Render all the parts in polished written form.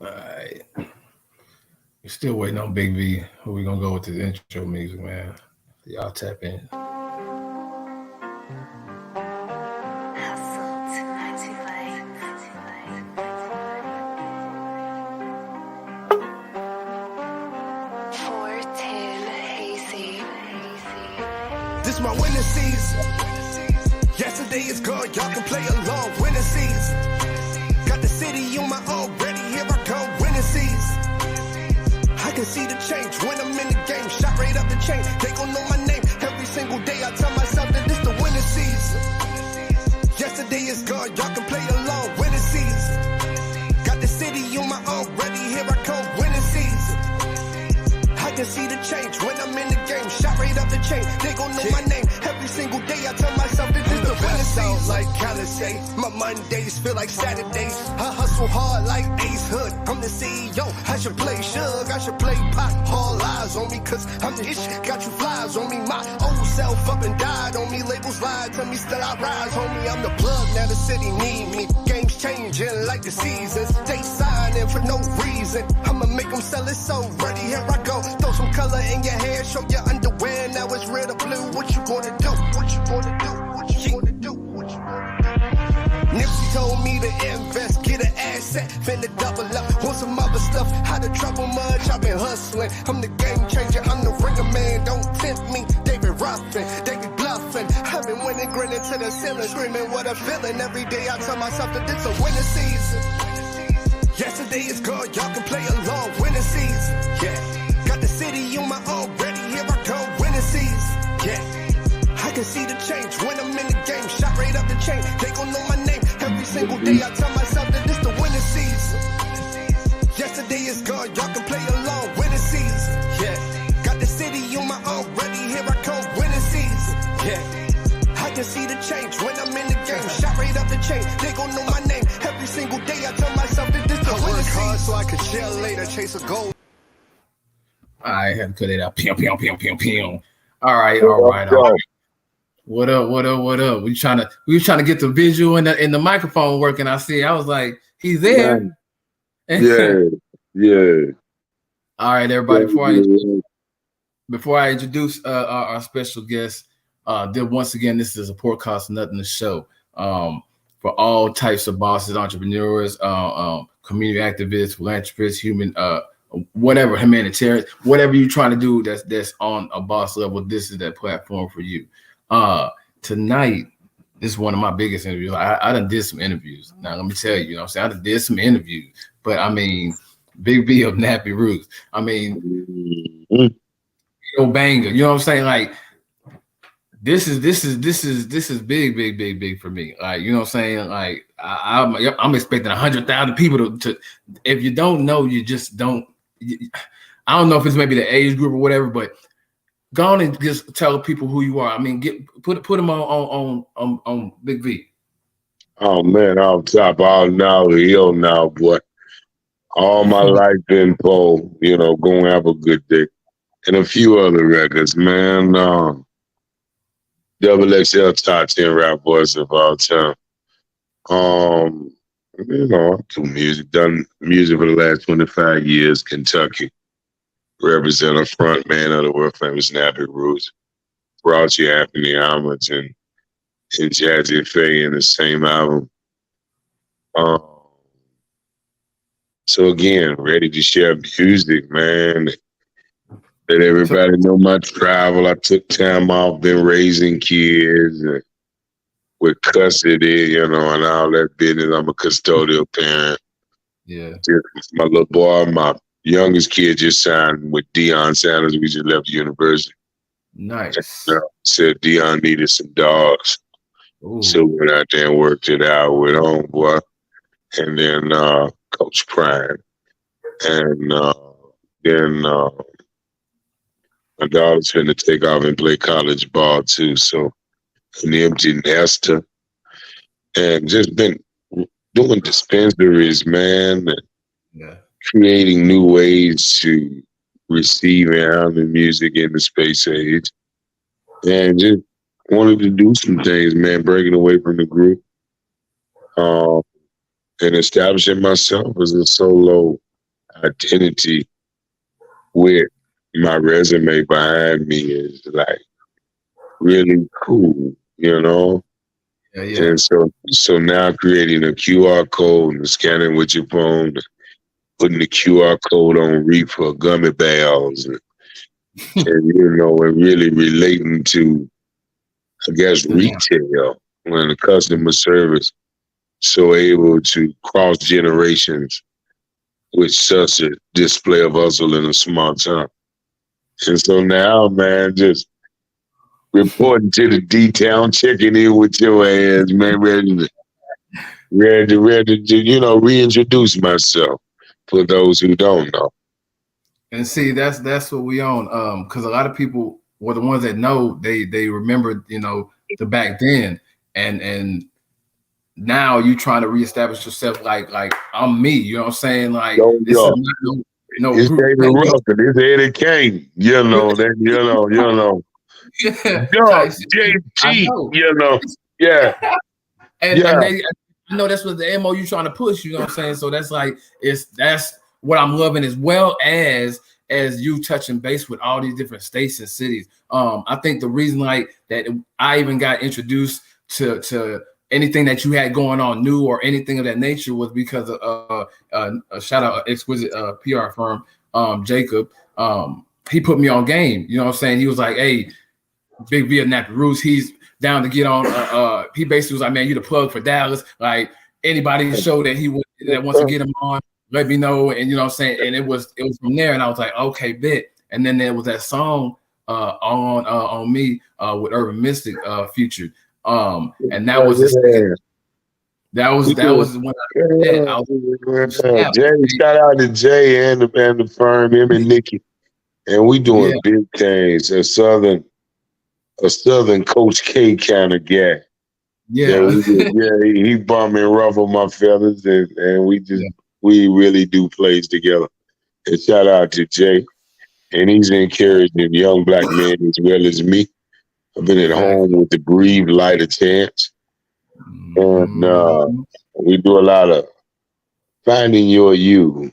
All right. We're still waiting on Big V. Who we gonna go with this intro music, man? Y'all tap in. This my winter season. Yesterday is gone, y'all can play along. Winter season. Got the city on my own, ready, here I come. Winter season. I can see the change when I'm in the game. Shot right up the chain, they gon' know my name. Every single day I tell myself that this the winter season. Yesterday is gone, y'all can play along. Winter season. Got the city on my own, ready, here I come. Winter season. I can see the change when I'm in the game. Shot right up the chain, they gon' know my name. Every single day I tell myself that this the winter season. Like Cali say, my Mondays feel like Saturdays. I hustle hard like Ace Hood. I'm the CEO, I should play Suge, I should play Pop. All eyes on me, cause I'm the ish. Got you flies on me, my old self up and died on me. Labels lied to me, still I rise, homie. I'm the plug, now the city need me. Games changing like the seasons. They signing for no reason. I'ma make them sell it, so ready, here I go. Throw some color in your hair, show your underwear. Now it's red or blue, what you gonna do? What you gonna do? What you gonna do? What you gonna do? Nipsey told me to invest, get an asset, finna double up. Want some other stuff, out of trouble much, I've been hustling. I'm the game changer, I'm the ringer man, don't tempt me. David Ruffin, David bluffing. I've been winning, grinning to the ceiling, screaming what I'm feeling. Every day I tell myself that it's a winter season. Yesterday is gone, y'all can play along. Winter season, yeah. Got the city on my own, ready, here I come. Winter season, yeah. I can see the change when I'm in the game. Shot right up the chain, they gon' know my name. Every single day I tell myself that this the winter season. Yesterday is gone, y'all can play along. Winter season, yeah. Got the city on my own, ready, here I come. Winter season, yeah. I can see the change when I'm in the game. Shot right up the chain, they gon' know my name. Every single day I tell myself that this the winter season. So I can chill later, chase a goal. I had to cut it out. Pew, pew, pew, pew, pew. All right, all right, all right. What up? What up? What up? We trying to get the visual and the microphone working. I was like, he's there. Yeah, yeah. All right, everybody. Before I introduce our special guest, once again, this is a Support Costs Nothing show for all types of bosses, entrepreneurs, community activists, philanthropists, human, whatever, humanitarian, whatever you're trying to do that's on a boss level. This is that platform for you. Tonight, this is one of my biggest interviews. I done did some interviews. Now, let me tell you, what I'm saying? I done did some interviews, but I mean, Big B of Nappy Roots. I mean, banger. You know what I'm saying? Like, this is big for me. Like, you know what I'm saying? Like, I'm expecting 100,000 people to. If you don't know, you just don't. I don't know if it's maybe the age group or whatever, but go on and just tell people who you are. I mean, put them on Big V. Oh man, off top, all now, hill now, boy. All my life been Paul, gonna have a good day. And a few other records, man. Double XL top 10 rap voice of all time. I do music, done music for the last 25 years, Kentucky. Represent a front man of the world famous Nappy Roots. Brought you Anthony Homage and Jazzy Faye in the same album. So again, ready to share music, man. Let everybody know my travel. I took time off, been raising kids and with custody, and all that business. I'm a custodial parent. Yeah. My little boy, my youngest kid just signed with Deion Sanders. We just left university. Nice. Said Deion needed some dogs. Ooh. So we went out there and worked it out with homeboy. And then Coach Prime. And then my daughter's finna take off and play college ball too. So an empty nester. And just been doing dispensaries, man. Yeah. Creating new ways to receive and handle music in the space age. And just wanted to do some things, man, breaking away from the group. And establishing myself as a solo identity with my resume behind me is like really cool, you know? Yeah, yeah. And so now creating a QR code and scanning with your phone, putting the QR code on reefer gummy bears and you know, and really relating to, I guess, Yeah. retail when the customer service so able to cross generations with such a display of hustle in a small town. And so now, man, just reporting to the D-town, checking in with your ass, man, ready to, you know, reintroduce myself for those who don't know. And see, that's what we own. Because a lot of people, well, the ones that know, they remember, you know, the back then, and now you trying to reestablish yourself like I'm me. You know what I'm saying? Like Yo, this is yo, not no it's group David thing. Ruffin, it's Eddie Kane, you know, that, you know, Yeah, yo, type shit. I JT, know. you know, yeah, And yeah, they, I know that's what the MO you trying to push. You know what I'm saying? So that's like that's what I'm loving, as well as you touching base with all these different states and cities. I think the reason like that I even got introduced to anything that you had going on new or anything of that nature was because of a shout out exquisite PR firm, Jacob. He put me on game. You know what I'm saying? He was like, hey, Big V of Nappy Roots, he's down to get on. He basically was like, man, you the plug for Dallas. Like anybody show that he would that wants to get him on, let me know. And you know what I'm saying? And it was from there. And I was like, okay, bet. And then there was that song on me with Urban Mystic featured. And that was the second. yeah. That was when I did that. I was Yeah. snap. Jay, shout out to Jay and the firm, him and Nikki. And we Yeah, doing big things. A southern Coach K kind of guy. That yeah, we did, yeah, he bummed and ruffled my feathers, and yeah, we really do plays together. And shout out to Jay, and he's encouraging young black men as well as me. I've been at home exactly. with the Breathe Lighter Chance, and Mhm. we do a lot of finding your you,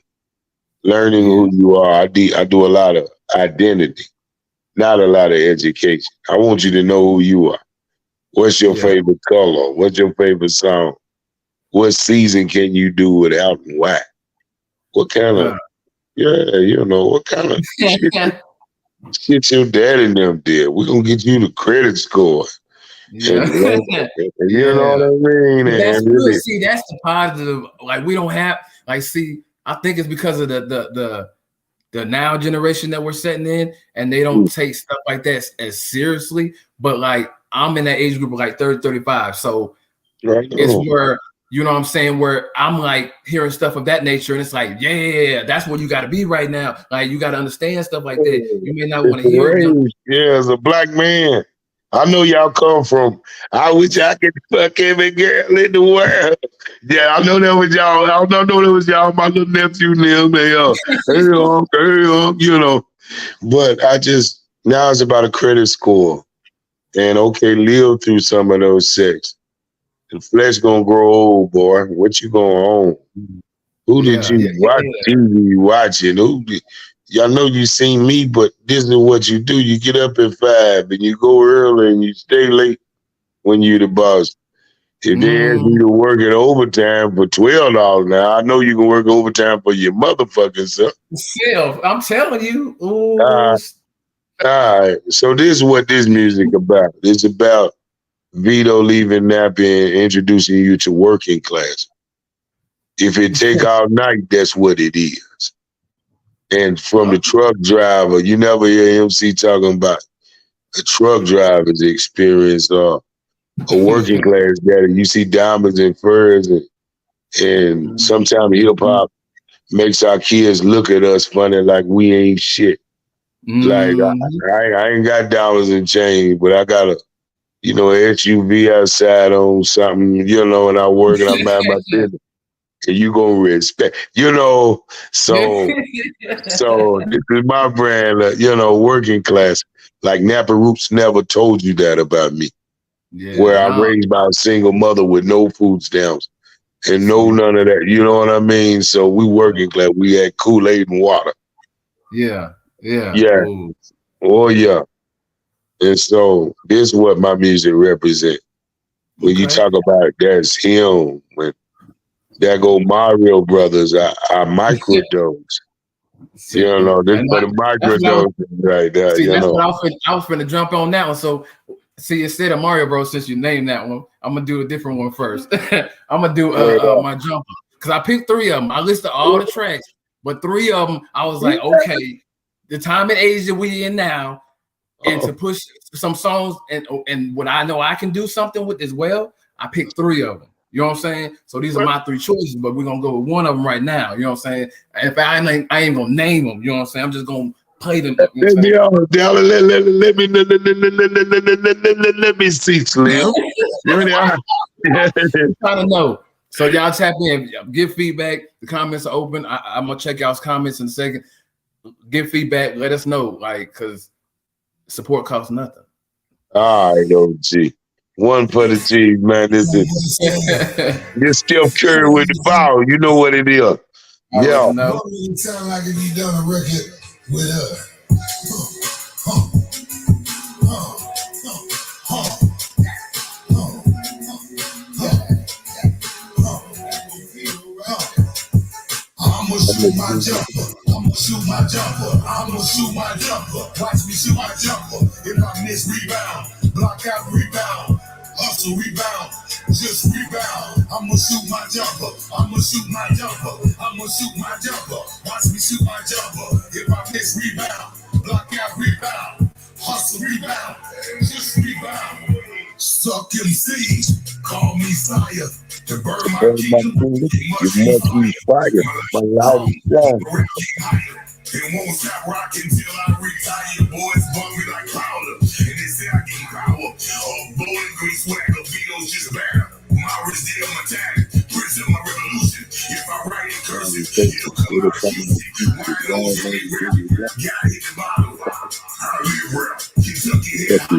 learning Yeah, who you are. I do a lot of identity, not a lot of education. I want you to know who you are. What's your yeah. favorite color? What's your favorite song? What season can you do without and why? What kind of, Uh, yeah, you know, what kind of shit your dad and them did? We're going to get you the credit score. yeah, And, and you know yeah. what I mean? But that's And good. really, See, that's the positive. Like we don't have like see, I think it's because of the now generation that we're setting in, and they don't take stuff like that as seriously. But like I'm in that age group of like 30, 35. So right it's on. where you know what I'm saying, where I'm like hearing stuff of that nature, and it's like, yeah, that's where you gotta be right now. Like you gotta understand stuff like that. You may not It's want to a hear it, young. rage. Yeah, as a black man. I know y'all come from. I wish I could fuck every girl in the world. Yeah, I know that was y'all. I don't know that was y'all. My little nephew and them. You know. But I just now it's about a credit score, and okay, live through some of those sex. The flesh gonna grow old, boy. What you gonna own? Who did Yeah, you yeah, watch yeah, TV watching? Y'all know you seen me, but this is what you do. You get up at 5 and you go early and you stay late when you the boss. If they ask you mm, to work at overtime for $12 now, I know you can work overtime for your motherfucking self. self. I'm telling you. Uh, Ooh, all right. So this is what this music about. It's about Vito leaving Nappy and introducing you to working class. If it take all night, that's what it is. And from the truck driver, you never hear MC talking about a truck driver's experience or a working class guy. You see diamonds and furs, and sometimes hip hop makes our kids look at us funny like we ain't shit. Like mm, I ain't got diamonds and chains, but I got a SUV outside on something, and I work and I mind my business. And you gonna respect, So this is my brand, working class. Like Nappa Roots never told you that about me. yeah, Where I no, raised by a single mother with no food stamps. and no none of that. You know what I mean? So we working class. We had Kool-Aid and water. Yeah. Yeah. Ooh. Oh yeah. And so this is what my music represents. When you talk about that's him, when that go Mario Brothers, I microdose. See, You know, this and for the microdose right there, see, you that's know. what I was finna jump on that one. So see, instead of Mario Bros, since you named that one, I'm gonna do a different one first. I'm gonna do my jumper. Because I picked 3 of them. I listed all the tracks, but 3 of them, I was like, okay, the time and age that we in now, and to push some songs and what I know I can do something with as well, I picked 3 of them. You know what I'm saying? So these are my 3 choices, but we're gonna go with one of them right now. You know what I'm saying? If I ain't gonna name them, you know what I'm saying? I'm just gonna play them. You know let me see, Slim. Trying to know. So y'all tap in, give feedback. The comments are open. I'm gonna check y'all's comments in a second. Give feedback. Let us know, like, because support costs nothing. All right, OG. One for the G, man. This Steph Curry with the ball. You know what it is. Yeah. No. It sound like if you done a record with her. I'ma shoot my jumper. I'ma shoot my jumper. I'ma shoot my jumper. Watch me shoot my jumper. If I miss, rebound. Block out, rebound. Hustle, rebound. Just rebound. I'ma shoot my jumper. I'ma shoot my jumper. I'ma shoot my jumper. Watch me shoot my jumper. If I miss, rebound. Block out, rebound. Hustle, rebound. Just rebound. Suck MCs. Call me Sire. To burn my kingdom. You must be fire. My loud song. It won't stop rocking till I retire. Boys bug me like powder. And they say I get power. Blowing green swagger. Vito's just better. My wrist deal, my tag. Present my revolution. If I write in cursive, it'll come out easy. Wide open, rap. Got hit the bottle. I live rap. Kentucky head. The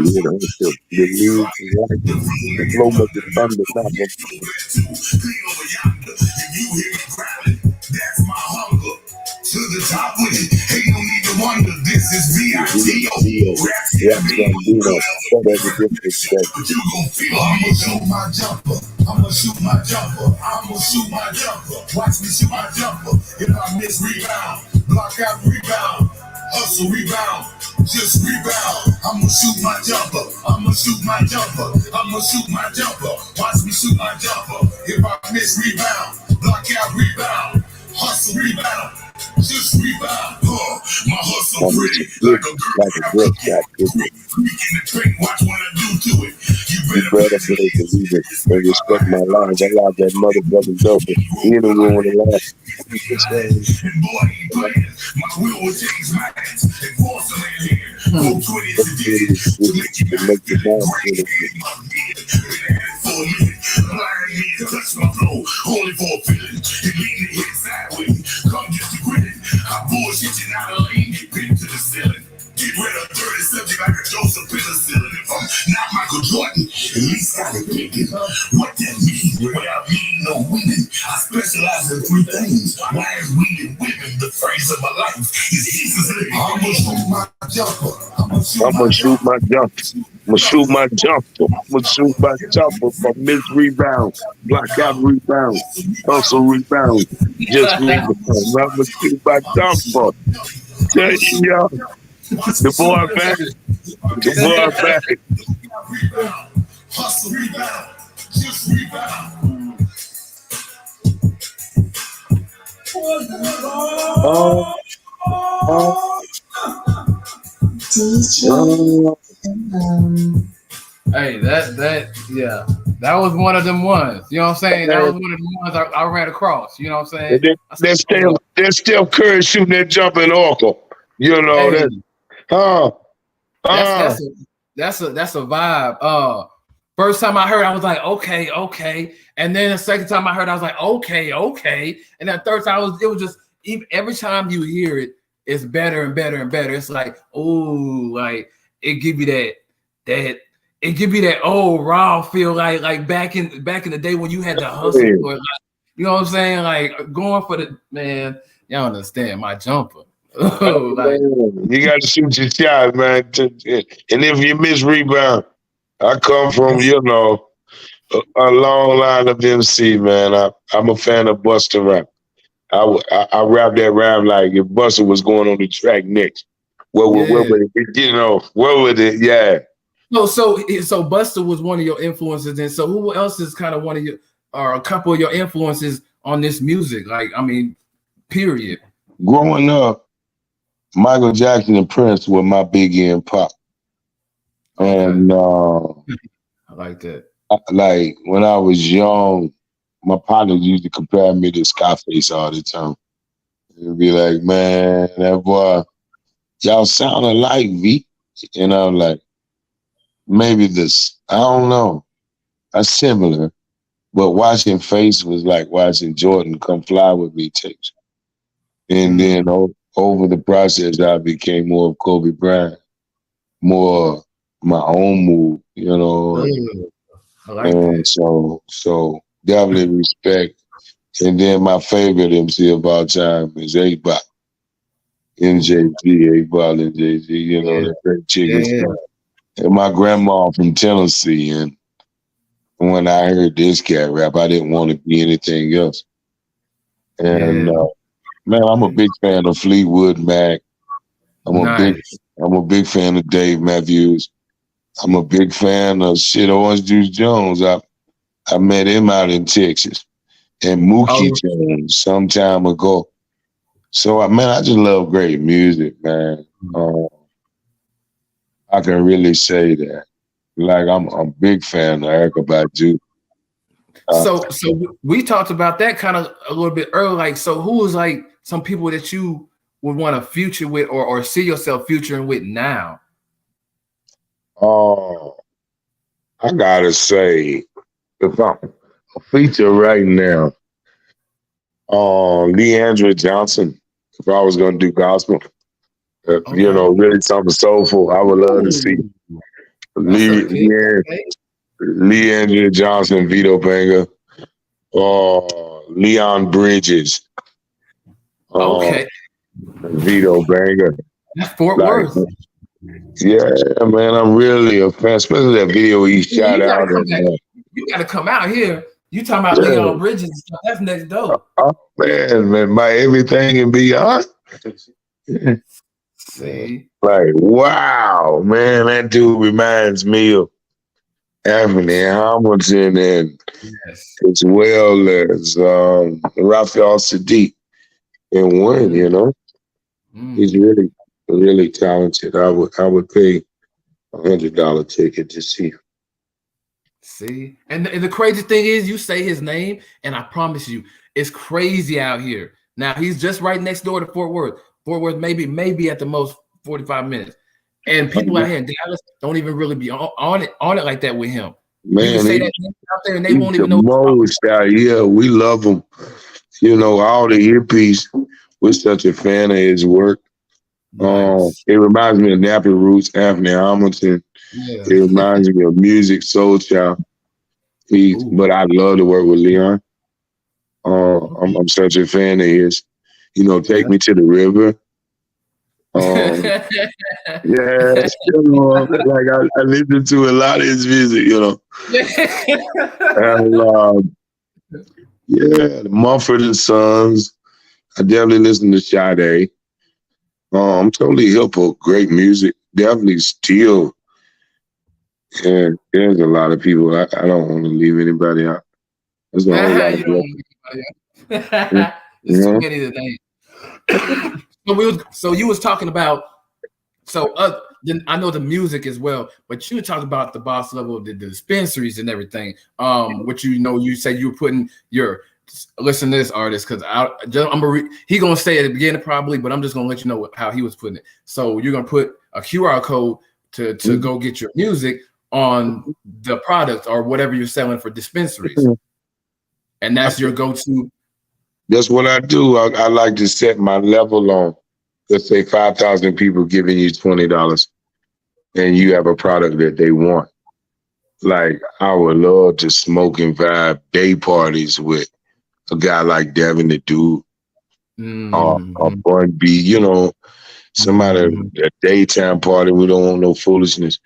flow makes the thunder stop. Clean over yonder. If you hear me growling, that's my hunger. To the top with it, ain't no need to wonder. This is VITO. Raps here, but you gon' feel. I'ma shoot my jumper. I'ma shoot my jumper. I'ma shoot my jumper. Watch me shoot my jumper. If I miss, rebound. Block out, rebound. Hustle, rebound. Just rebound. I'ma shoot my jumper. I'ma shoot my jumper. I'ma shoot my jumper. Watch me shoot my jumper. If I miss, rebound. Block out, rebound. Hustle, rebound. Just rebound. My hustle pretty like a girl shot. Freaking the trick. Watch what I do to it. You better believe it. And respect my lines. I love that mother brother double. You don't want to laugh. And boy, he playing. My will will change minds. And force him in here. Go 20 to make you great. My beard. For a minute. Blind me and touch my flow. Only for a feeling. And lean the hit sideways. Come get the grinning. I bullshit you out of lane. Get pinned to the ceiling. Get rid of dirty subject like a Joseph penicillin. If I'm not Michael Jordan, at least I can pick it up. What that means? Without me, no winning. I specialize in 3 things. Wives, weed, and women. The phrase of my life is Jesus. I'ma shoot my jumper. I'ma shoot my jumper. I'ma shoot my jumper. I'ma shoot my jumper for miss rebound. Block out rebound. Hustle rebound. Just rebound. I'ma shoot my jumper. Tell you, y'all. The boy back. The boy back. Hustle rebound. Just rebound. Hey, that was one of them ones. You know what I'm saying? That was one of the ones I ran across. You know what I'm saying? There's still Curry shooting that jumper in Oracle. You know that. That's a vibe. First time I heard, I was like, okay. And then the second time I heard, I was like, okay. And then third time, it was just every time you hear it, it's better and better and better. It's like, ooh, like it give you that old raw feel, like back in the day when you had to hustle for it. You know what I'm saying? Like going for the man. Y'all understand my jumper. Like, You got to shoot your shot, man. And if you miss rebound, I come from a long line of MC, man. I'm a fan of Busta Rap. I rap that rap like if Busta was going on the track next. What would it, what would it, yeah. So Busta was one of your influences, and so who else is kind of one of your or a couple of your influences on this music? Like, I mean, period. Growing up, Michael Jackson and Prince were my biggie and pop. And I like that. Like when I was young, my partners used to compare me to Scarface all the time. It'd be like, man, that boy, y'all sound alike, V. And I'm like, maybe I don't know. That's similar. But watching Face was like watching Jordan Come Fly With Me tapes. And then over the process, I became more of Kobe Bryant, more my own move, I like that. So definitely respect. And then my favorite MC of all time is 8-Ball. NJG, 8-Ball, NJG, the great chicken stuff. And my grandma from Tennessee, and when I heard this cat rap, I didn't want to be anything else. And man, I'm a big fan of Fleetwood Mac. I'm a big fan of Dave Matthews. I'm a big fan of Orange Juice Jones. I met him out in Texas. And Mookie Jones some time ago. So man, I just love great music, man. I can really say that. Like I'm a big fan of Erykah Badu. So we talked about that kind of a little bit earlier. Like, so who is like some people that you would want to future with or see yourself futuring with now? I gotta say, if I'm a feature right now, Leandra Johnson. If I was gonna do gospel, really something soulful, I would love to see Leandra Johnson, Vito Banga, Leon Bridges. Vito Banga. That's Fort Worth. Yeah, man, I'm really a fan, especially that video he shot out. You gotta come out here. You talking about Leon Bridges and stuff? That's next door. Oh man, my everything and beyond. See, like wow, man, that dude reminds me of Anthony Hamilton and as well as Raphael Sadiq in one. He's really, really talented. I would pay $100 ticket to see him. See, and the crazy thing is, you say his name, and I promise you, it's crazy out here. Now he's just right next door to Fort Worth. Fort Worth, maybe at the most 45 minutes, and people out here in Dallas don't even really be on it like that with him. Man, you can say that out there, and they won't even know. Most out here, we love him. All the hippies. We're such a fan of his work. Nice. It reminds me of Nappy Roots, Anthony Hamilton. Yeah. It reminds me of Music Soul Child. But I love to work with Leon. I'm such a fan of his. Take Me to the River. Like I listen to a lot of his music, and the Mumford & Sons. I definitely listen to Sade. I'm totally hip hop, great music. Definitely still. And there's a lot of people. I don't want to leave anybody out. There's a whole lot of people. There's too many today. So you was talking about. I know the music as well, but you talk about the boss level, the dispensaries and everything. Which you said you were putting your. Listen to this artist because he gonna say at the beginning probably, but I'm just gonna let you know how he was putting it. So you're gonna put a QR code to go get your music on the product or whatever you're selling for dispensaries, and that's your go-to. That's what I do. I like to set my level on. Let's say 5,000 people giving you $20, and you have a product that they want. Like I would love to smoke and vibe day parties with a guy like Devin the Dude, or Mm-hmm. Bun B, somebody Mm-hmm. a daytime party. We don't want no foolishness.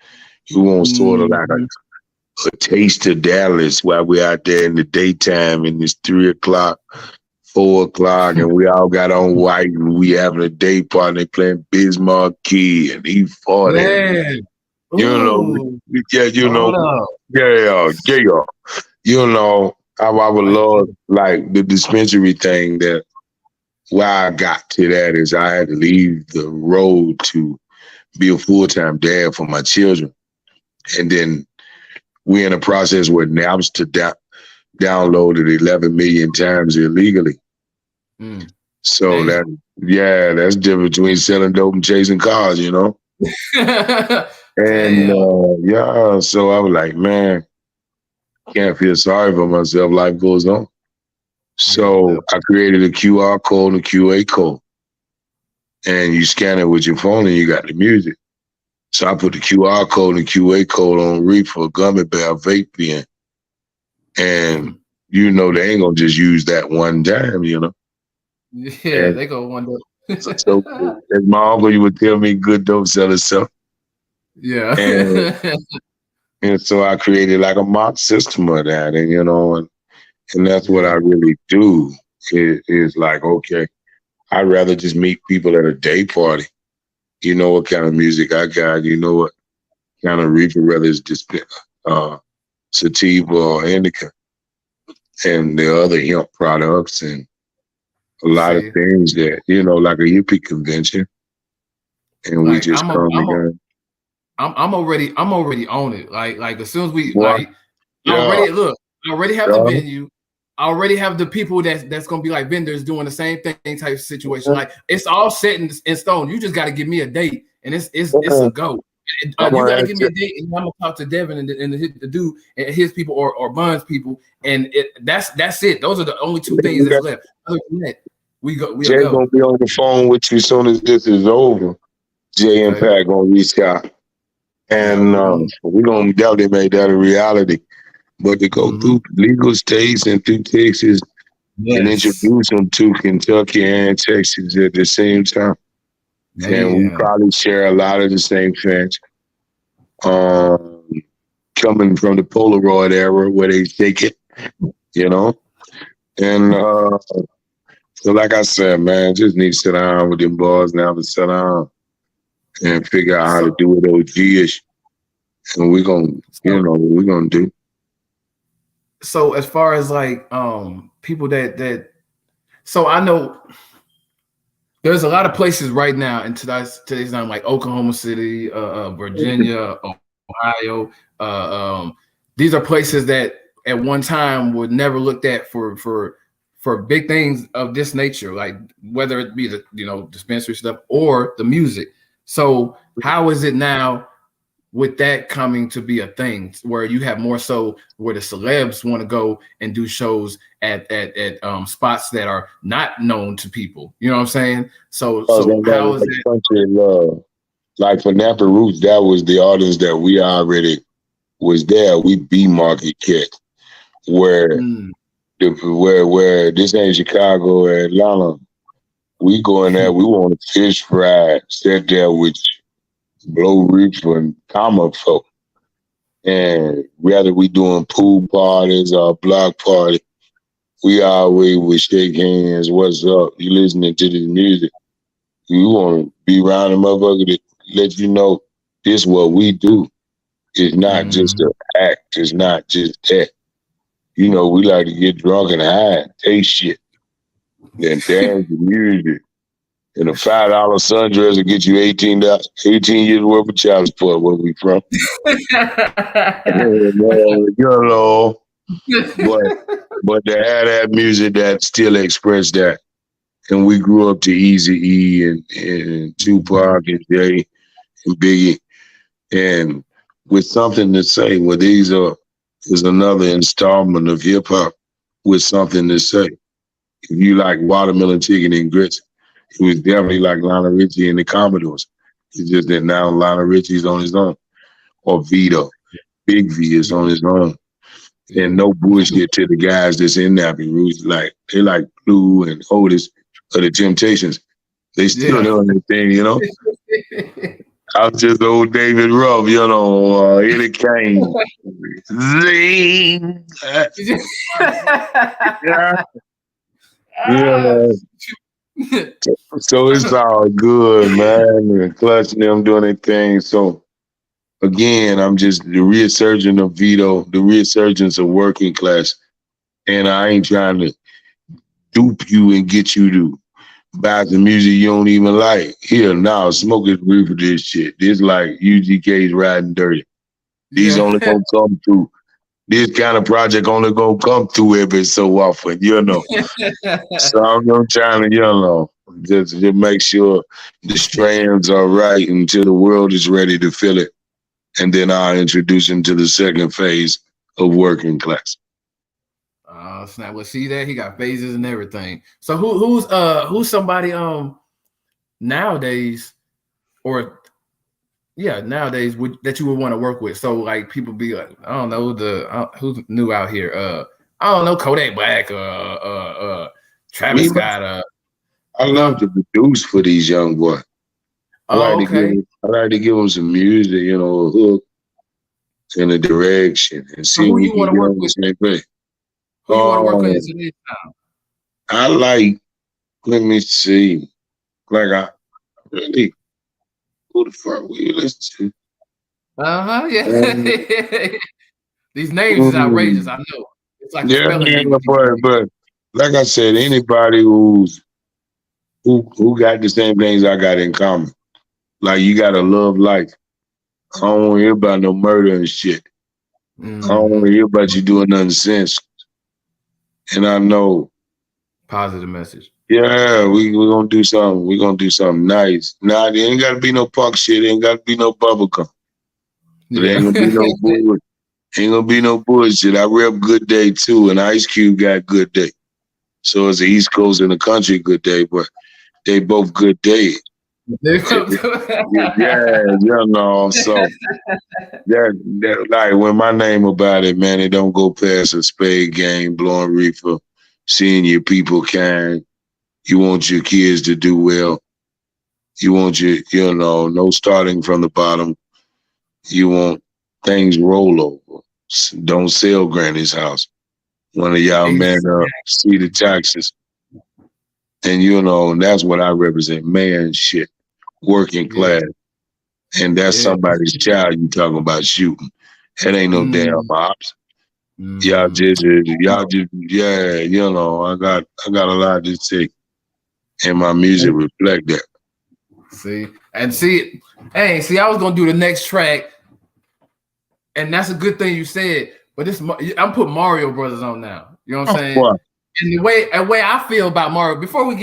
You want sort of like Mm-hmm. a taste of Dallas while we're out there in the daytime and it's 3 o'clock, 4 o'clock, and we all got on white and we having a day party. They playing Bismarck Key and E40. Man. You know, Ooh. yeah, Hold up. yeah, yeah. I would Like, love like the dispensary thing that why I got to that is I had to leave the road to be a full-time dad for my children. And then we're in a process where Napster downloaded 11 million times illegally. mm, So damn. that's different between selling dope and chasing cars. And Damn. so I was like, man, can't feel sorry for myself. Life goes on. Yeah, So I created a QR code and a QA code. And you scan it with your phone and you got the music. So I put the QR code and QA code on Reefer, Gummy Bear, Vape Pen. And they ain't gonna just use that one time. Yeah, And they go one so day. as my uncle, you would tell me good dope seller stuff. Yeah. And and so I created like a mock system of that, and that's what I Yeah. really do. Is like, okay, I'd rather just meet people at a day party. You know what kind of music I got. You know what kind of reefer, whether it's sativa or indica, and the other hemp products, and a lot of See, things that like a hippie convention, and we like just come together. I'm already on it. Like as soon as we What? like Yeah, I already have the yeah. venue. I already have the people that's gonna be like vendors doing the same thing type of situation. Like it's all set in stone. You just got to give me a date, and it's a go. I'm You got gonna to ask give me you, a date, and I'm gonna talk to Devin and the dude and his people or Buns people, and that's it. Those are the only two things that's left. Other than that, we'll Jay go. gonna be on the phone with you as soon as this is over. Jay and Okay. Pat gonna reach out, Yeah, and we're gonna definitely make that a reality. But to go mm-hmm. through legal states and through Texas and Yes. introduce them to Kentucky and Texas at the same time, and we Yeah. probably share a lot of the same fans. Coming from the Polaroid era where they take it, you know, and so like I said, man, just need to sit down with them boys now to sit down and figure out how to So do it OG-ish. And we're gonna do. so as far as like people so I know there's a lot of places right now in today's time like Oklahoma City, Virginia, Ohio. These are places that at one time were never looked at for big things of this nature, like whether it be the dispensary stuff or the music. So how is it now with that coming to be a thing where you have more so where the celebs want to go and do shows at spots that are not known to people? You know what I'm saying? So how is that? Country love. Like for Nappy Roots, that was the audience that we already was there. We be market cat where Mm, where this ain't Chicago or Atlanta. We go in there, we want a fish fry, sit there with blow reefer and comic folk. And whether we doing pool parties or block party, we always would shake hands. What's up? You listening to this music? We want to be around the motherfucker to let you know this what we do. It's not just mm, an act. It's not just that. We like to get drunk and high, taste shit, then dance the music. And a $5 sundress will get you 18 years worth of child support where we from. But to have that music that still express that. And we grew up to Easy E and Tupac and Jay and Biggie, and with something to say. Well, is another installment of hip hop with something to say. If you like Watermelon Chicken and Grits, it was definitely like Lionel Richie and the Commodores. It's just that now Lionel Richie's on his own, or Vito. Big V is on his own. and no bullshit to the guys that's in Nappy Roots. Like they like Blue and Otis or the Temptations. They still Yeah. doing their thing, you know. I was just old David Ruff, you know, Eddie Kane. Zing. Yeah, yeah. So it's all good, man. And Clutch and them doing their thing. So again, I'm just the resurgence of Vito, the resurgence of working class. And I ain't trying to dupe you and get you to buy some music you don't even like. Here, now, smoke this reefer for this shit. This like UGK's riding dirty. These only gonna come through. This kind of project only gonna come through every so often, you know. So I'm gonna try to, you know, just make sure the strands are right until the world is ready to feel it. And then I'll introduce him to the second phase of working class. Snap. Well, see that he got phases and everything. So who's somebody nowadays, or nowadays that you would want to work with? So like people be like, I don't know who's new out here. I don't know, Kodak Black, Travis Scott. I love to produce for these young boys. I like to give them some music, you know, a hook and a direction, and see who you want to work with. Who you want to work with in today's time? I like. Let me see. Like I really. Who the fuck we listen to? Yeah. These names is outrageous. I know. It's like but like I said, anybody who got the same things I got in common. Like you gotta love life. I don't want to hear about no murder and shit. I don't want to hear about you doing nothing sense. And I know positive message. Yeah, we're gonna do something. We're gonna do something nice. Nah, there ain't gotta be no punk shit, ain't gotta be no bubblegum. There ain't gonna be no bullshit. Ain't gonna be no bullshit. I rep Good Day too, and Ice Cube got Good Day. So it's the East Coast and the country Good Day, but they both Good Day. Yeah, you know. So that like when my name about it, man, it don't go past a spade game, blowing reefer, seeing your people kind. You want your kids to do well. You want no starting from the bottom. You want things roll over. Don't sell Granny's house. One of y'all men see the taxes. And that's what I represent. Man shit. Working class. And that's somebody's child you talking about shooting. That ain't no damn ops. Y'all just I got a lot to say. And my music reflect that. I was gonna do the next track, and that's a good thing you said. But I'm putting Mario Brothers on now. You know what I'm saying? What? And the way I feel about Mario, before I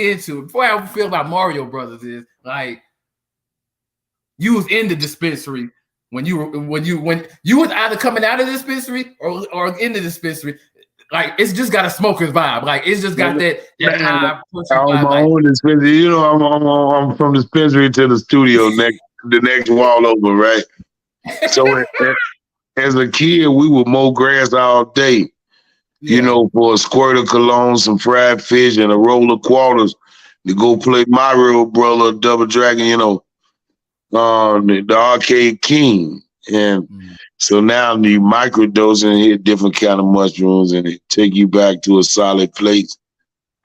feel about Mario Brothers is like you was in the dispensary when you was either coming out of the dispensary or in the dispensary. Like it's just got a smoker's vibe. Like it's just got that high. I'm my own dispensary. I'm from dispensary to the studio the next wall over, right? So as a kid, we would mow grass all day. For a squirt of cologne, some fried fish, and a roll of quarters to go play Mario Brother, Double Dragon. The Arcade King. And so now you microdose and hit different kind of mushrooms and it take you back to a solid place.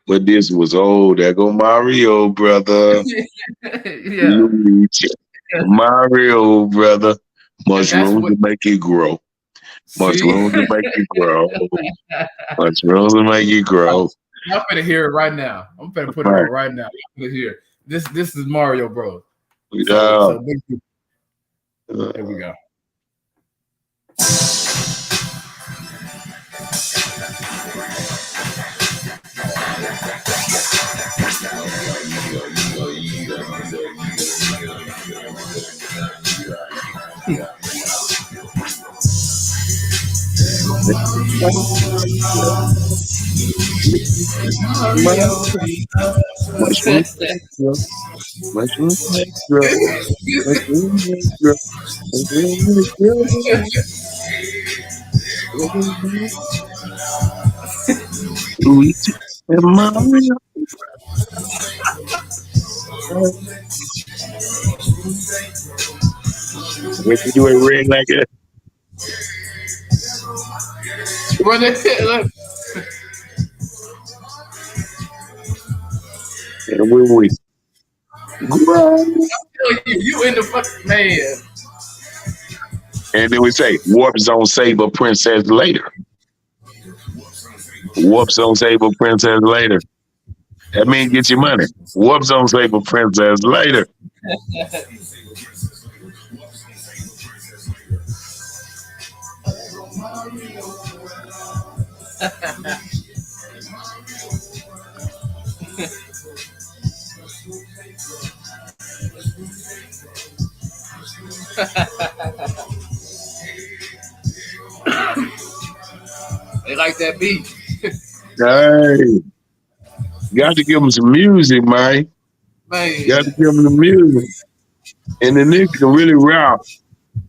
But this was there go Mario, brother. Mario, brother. Mushrooms to make it grow. Mushrooms to make it grow. Mushrooms to make it grow. I'm gonna hear it right now. I'm gonna put it on right now. I'm gonna hear it. This is Mario, bro. So here we go. Luigi and Mario. When you do it red like that, Run it. and when we grind, You in the fucking man. and then we say, Warp Zone Saber Princess later. Warp Zone Saber Princess later. That means get your money. Warp Zone Saber Princess later. They like that beat. Hey, got to give them some music, man. Man. Got to give them the music. And the nigga can really rap.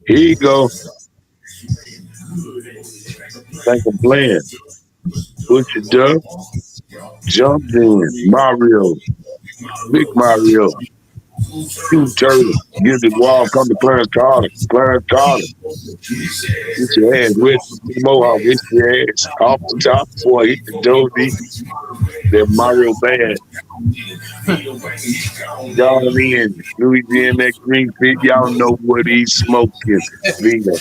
Here you go. Like a plan. Push it up. Jumped in. Mario. Big Mario. Two turtles. Get the wall. Come to Clarence Carter. Clarence Carter. Get your ass with the mohawk. Hit your ass off the top before I hit the dozy. That Mario bad. Y'all in Louisiana Green Fit. Y'all know what he's smoking. Vito.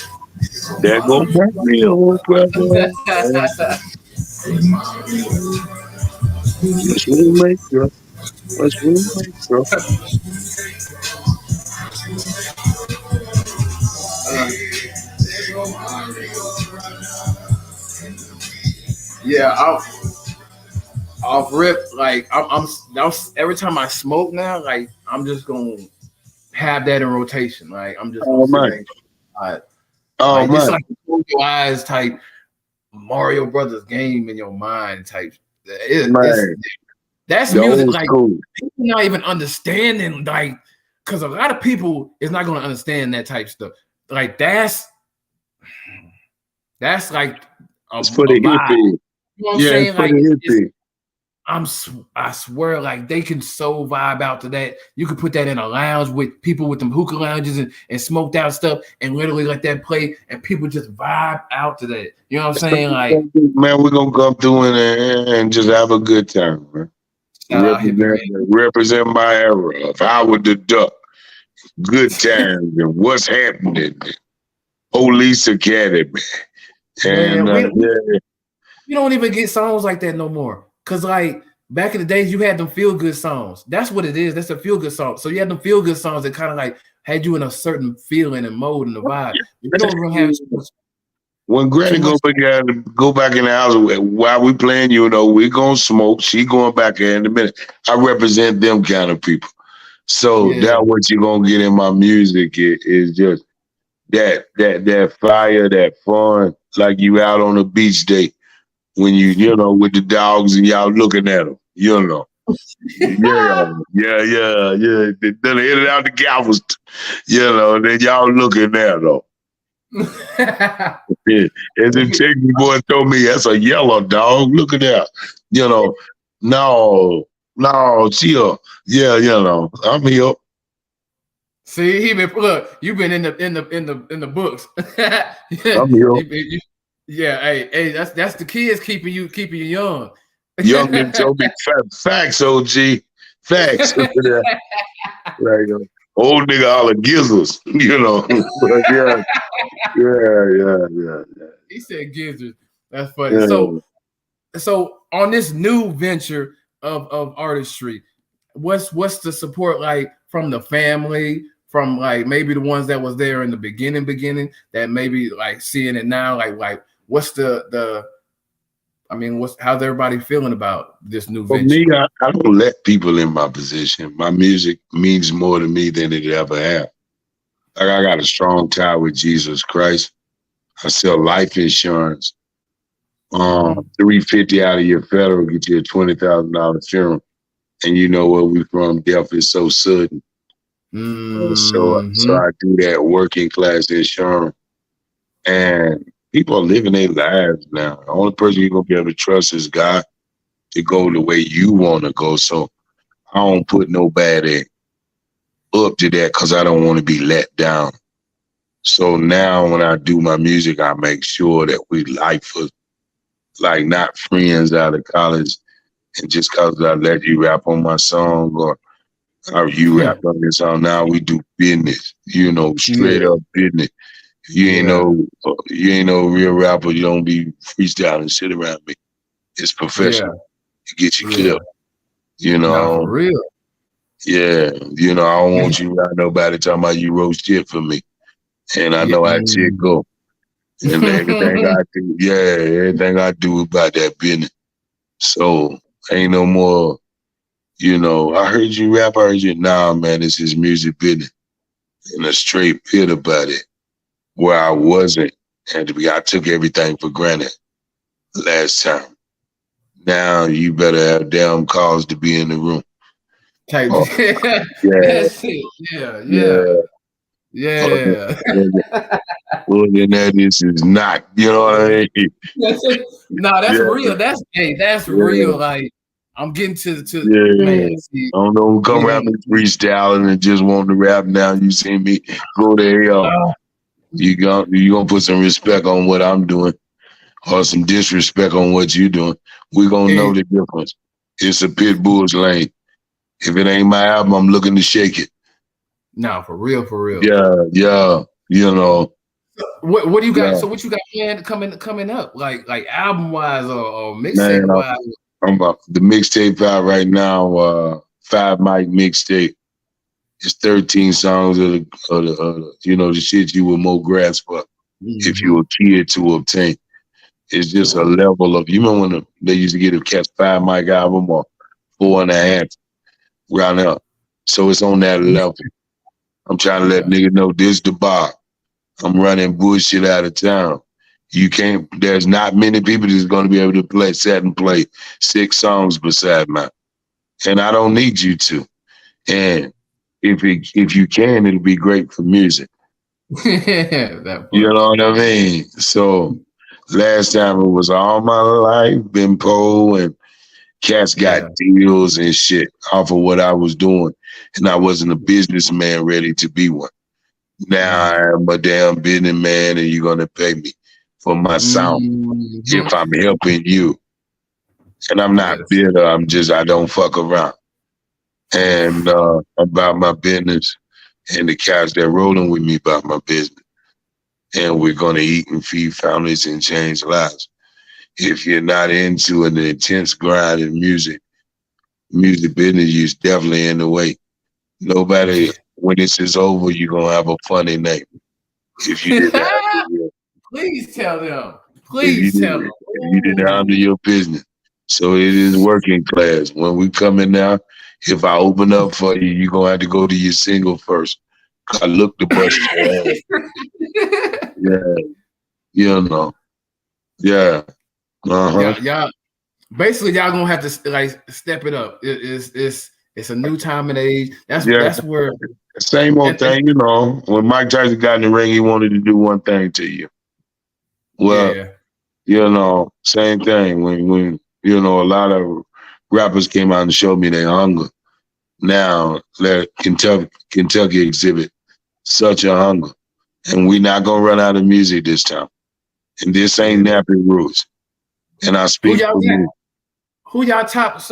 There go Mario, brother. Let's make it. Let's make it. Yeah, off rip. Like now, every time I smoke now, like I'm just gonna have that in rotation. Like I'm just gonna sit there. Like, it's like close your eyes type Mario Brothers game in your mind type. That's the music. Like school. people not even understanding. Like because a lot of people is not gonna understand that type stuff. Like that's like it's for the hippie. You know what I'm saying? Like hippie. I swear, like they can so vibe out to that. You could put that in a lounge with people with them hookah lounges and smoked out stuff, and literally let that play, and people just vibe out to that. You know what I'm saying? Like, man, we're gonna come through and just have a good time, man. Represent my era of Howard the Duck, good times, and what's happening. Police Academy, and we don't even get songs like that no more. Cause like back in the days, you had them feel good songs. That's what it is. That's a feel good song. So you had them feel good songs that kind of like had you in a certain feeling and mode and the vibe. You don't even have. When Granny go back in the house while we playing, you know, we gonna smoke. She going back there in a minute. I represent them kind of people. So that's what you're gonna get in my music is just that fire, that fun, like you out on a beach day. When you know, with the dogs and y'all looking at them, you know. Yeah. Then they hit it out the gavels, you know, then y'all looking at them. And then Texas boy told me, that's a yellow dog, look at that. You know, no, chill. Yeah, you know, I'm here. See, you've been in the books. I'm here. Yeah, hey, that's the kids keeping you young. Young and Toby, facts, OG, facts. Like, old nigga all the gizzards, you know. Yeah. He said gizzards. That's funny. Yeah. So on this new venture of artistry, what's the support like from the family? From like maybe the ones that was there in the beginning that maybe like seeing it now, like what's how's everybody feeling about this new venture? For me, I don't let people in my position. My music means more to me than it ever have. Like I got a strong tie with Jesus Christ. I sell life insurance. $350 out of your federal get you a $20,000 funeral. And you know where we from, death is so sudden. So I do that working class insurance. And people are living their lives now. The only person you're gonna be able to trust is God to go the way you want to go. So I don't put nobody up to that because I don't want to be let down. So now when I do my music, I make sure that we like not friends out of college. And just because I let you rap on my song or you rap on this song, now we do business, straight up business. You ain't no real rapper. You don't be freestyling shit around me. It's professional. It gets you killed. Not for real. Yeah, I don't want you around nobody talking about you wrote shit for me. And I know how shit go. And everything I do about that business. So ain't no more, I heard you rap, I heard you. Nah, man, it's his music business. And a straight pit about it. Where I wasn't, and I took everything for granted last time. Now you better have damn cause to be in the room. That's it. Well, then this is not. You know what I mean? No, that's real. That's real. Like I'm getting to man. See, I don't know who come rapping freestyling and just want to rap now. You see me go to hell. You gonna put some respect on what I'm doing, or some disrespect on what you doing. We gonna know the difference. It's a pit bull's lane. If it ain't my album, I'm looking to shake it. No, for real. Yeah. What do you got? So what you got planned coming up? Like album wise or mixtape wise? I'm about the mixtape out right now. 5 mic mixtape. It's 13 songs of the shit you would mow grass for if you were a kid to obtain. It's just a level of, you remember when they used to get a catch 5 mic album or 4.5 round up. So it's on that level. I'm trying to let niggas know this the bar. I'm running bullshit out of town. There's not many people that's going to be able to sit and play 6 songs beside mine. And I don't need you to. And if you can, it'll be great for music. You know what I mean? So last time it was All My Life, Bimpo, and cats got deals and shit off of what I was doing. And I wasn't a businessman ready to be one. Now I am a damn businessman and you're going to pay me for my sound if I'm helping you. And I'm not bitter. I don't fuck around. And about my business, and the cats that rolling with me about my business. And we're going to eat and feed families and change lives. If you're not into an intense grind in music business, you're definitely in the way. Nobody, when this is over, you're going to have a funny name. If you didn't please tell them. Please tell them. If you didn't handle your business. So it is working class. When we come in now, if I open up for you, you're going to have to go to your single first. I look the bust Yeah. Y'all basically y'all gonna have to like step it up. It's a new time and age. That's where same old thing, When Mike Tyson got in the ring, he wanted to do one thing to you. Well, same thing. When a lot of rappers came out and showed me their hunger. Now let Kentucky exhibit such a hunger. And we're not gonna run out of music this time. And this ain't Nappy Roots. And I speak for me. Who y'all top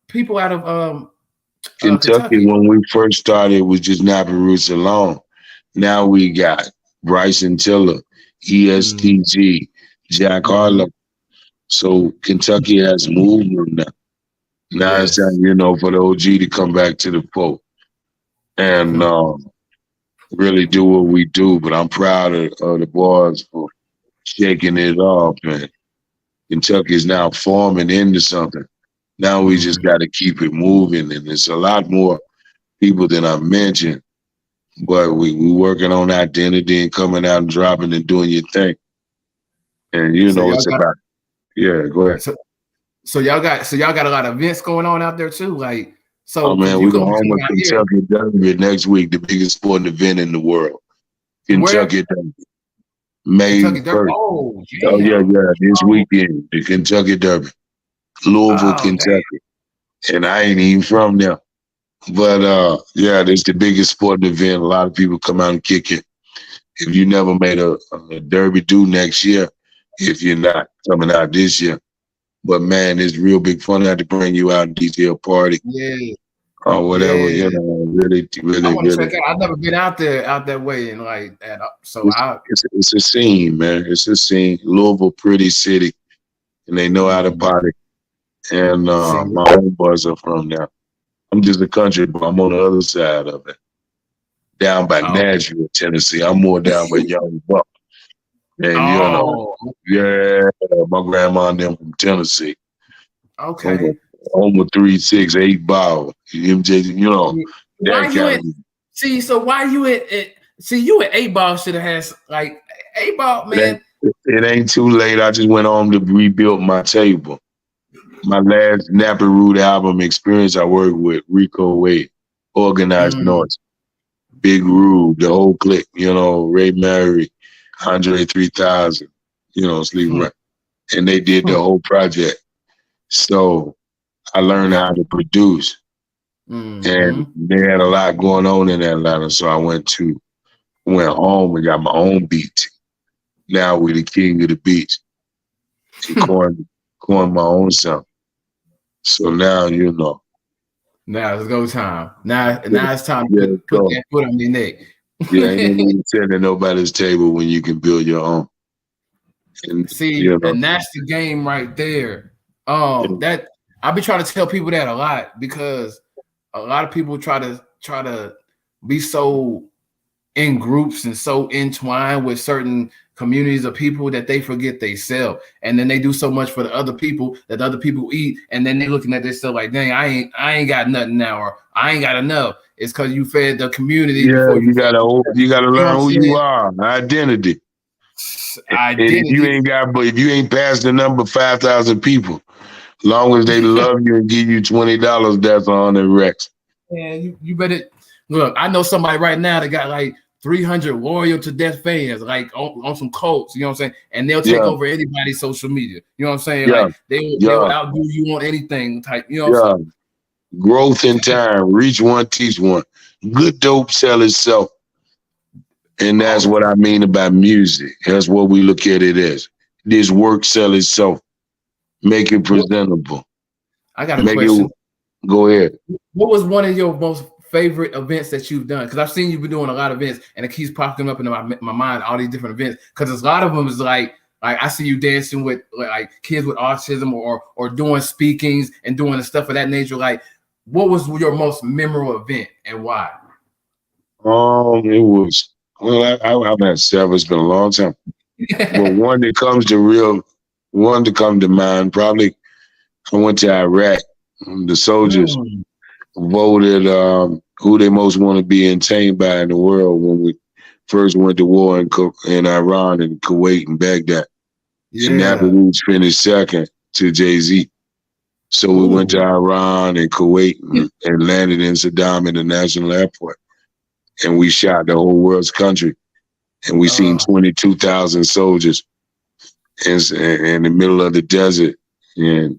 people out of Kentucky? When we first started, it was just Nappy Roots alone. Now we got Bryson Tiller, ESTG, Jack Harlow. So Kentucky has movement now. Now it's time, for the OG to come back to the fold and really do what we do. But I'm proud of the boys for shaking it off. And Kentucky is now forming into something. Now we just got to keep it moving. And there's a lot more people than I mentioned. But we working on identity and coming out and dropping and doing your thing. And it's about go ahead. So y'all got a lot of events going on out there too, like so. Oh man, we're going home with Kentucky Derby next week, the biggest sporting event in the world. Kentucky Derby. May Kentucky Derby. 1st. Oh, Oh yeah, damn. this Oh, weekend, the Kentucky Derby, Louisville, oh, damn. Kentucky, and I ain't even from there. But yeah, this the biggest sporting event. A lot of people come out and kick it. If you never made a derby, do next year. If you're not coming out this year, but man, it's real big fun. I have to bring you out and detail party Yeah, or whatever. You yeah. know, really, I really, want to really. check out. I've never been out there, out that way, and like that. So It's, I. it's a scene, man. It's a scene. Louisville, pretty city, and they know how to Mm, party. And see, my homeboys are from there. I'm just a country, but I'm on the other side of it, down by oh, Nashville, Tennessee. I'm more down by Young Buck. And you know, oh, yeah, my grandma and them from Tennessee. Home okay. of, home of 3-6-8 ball. MJ, you know, Why that you kind in? of See, so why you in? See, you at 8 Ball should have had like 8 Ball, it ain't man. it ain't too late. I just went home to rebuild my table. My last Nappy Root album experience, I worked with Rico Wade, Organized Mm, Noise, Big Rube, the whole clique, you know, Ray Mary, Andre 3000, you know, Sleep hmm, Right. And they did the whole project. So I learned how to produce. And mm-hmm. they had a lot going on in Atlanta. So I went home and got my own beat. Now we the king of the beach. And coin my own self. So now you know. Now it's go time. Now, Yeah, now it's time yeah, to put so that foot on your neck. yeah, ain't no need to sit at nobody's table when you can build your own. And See, you know, and that's the game right there. yeah, That I be trying to tell people that a lot because a lot of people try to be so in groups and so entwined with certain communities of people that they forget they sell, and then they do so much for the other people that the other people eat, and then they looking at themselves like, dang, I ain't got nothing now, or I ain't got enough. It's because you fed the community yeah, before you fed yourself. you gotta You know what learn I'm who you saying? are, identity. And Identity. if you ain't past the number 5,000 people, long as they love you and give you $20, that's on the Rex. Man, you better look. I know somebody right now that got like 300 loyal to death fans, like on some Colts, you know what I'm saying? And they'll take Yeah, over anybody's social media. You know what I'm saying? yeah, Like they will yeah, outdo you on anything type, you know what I'm yeah. Growth in saying? time. Reach one, teach one. Good dope sell itself. And that's Oh, what I mean about music. That's what we look at it as. This work sell itself. Make it what, presentable. I got a Make it question. go ahead. What was one of your most favorite events that you've done? Because I've seen you've been doing a lot of events, and it keeps popping up in my mind, all these different events. Because a lot of them is like I see you dancing with like kids with autism or doing speakings and doing the stuff of that nature. Like, what was your most memorable event and why? It was I've had several. It's been a long time. But one that comes to mind, probably I went to Iraq. The soldiers Mm, voted who they most want to be entertained by in the world when we first went to war in Iran and Kuwait and Baghdad. And Nappy yeah. Roots finished second to Jay-Z. So we went to Ooh. Iran and Kuwait and landed in Saddam International Airport. And we shot the whole world's country. And we seen Uh, 22,000 soldiers in the middle of the desert. And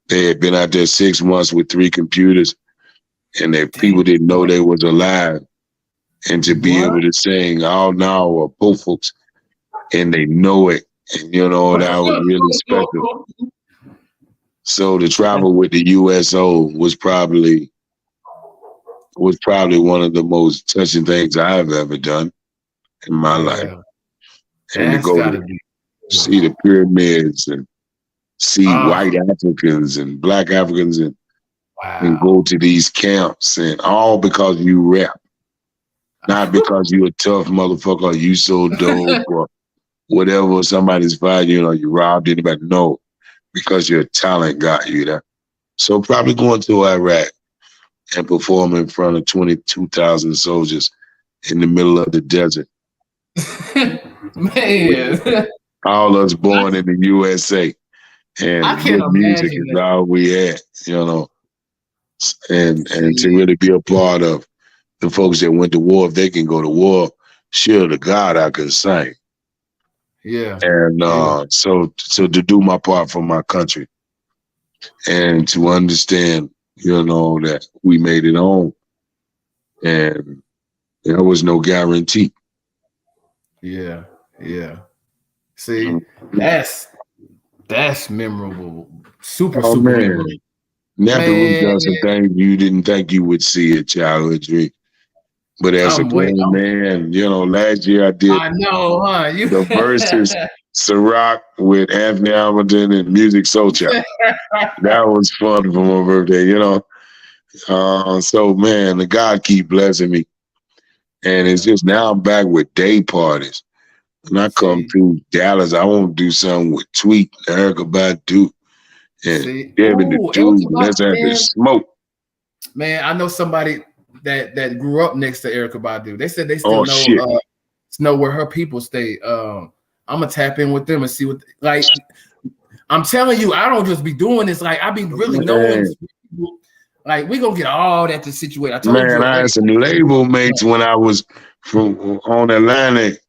they had been out there 6 months with 3 computers. And their dang. people didn't know they was alive. And to be What? able to sing all now or poor folks, and they know it. And you know, that was really special. So to travel with the USO was probably one of the most touching things I've ever done in my life. Yeah, And to that's go to gotta be. see the pyramids and see Oh, white Africans and black Africans and go wow. to these camps and all because you rap, not because you a tough motherfucker or you so dope or whatever somebody's fired you know you robbed anybody. No, because your talent got you there. So probably going to Iraq and perform in front of 22,000 soldiers in the middle of the desert. Man, All us born in the USA I and can't good music imagine is that. all we had, you know. And to See, really be a part of the folks that went to war, if they can go to war, sure to God I could sing. Yeah. And Yeah. so to do my part for my country and to understand, that we made it home and there was no guarantee. Yeah. Yeah. See, Mhm. that's memorable. Super, Oh super man, memorable. Nappy, we've Man, done some things you didn't think you would see at childhood dream. But as a I'm wait. grown man, last year I did I know, huh? You the verses Ciroc with Anthony Hamilton and Music Soul Child. That was fun for my birthday. So man, the God keep blessing me. And it's Yeah. just now I'm back with day parties. When I come See, through Dallas, I want to do something with Tweet, Erica Badu, and see. Devin the Oh, Dude. And let's have man, this smoke. man. I know somebody that grew up next to Erica Badu. They said they still Oh shit. know where her people stay. I'm gonna tap in with them and see what like. I'm telling you, I don't just be doing this. Like I be really knowing. Man, Like we gonna get all that to situate. I told man, you. I had some label mates when I was from on Atlantic.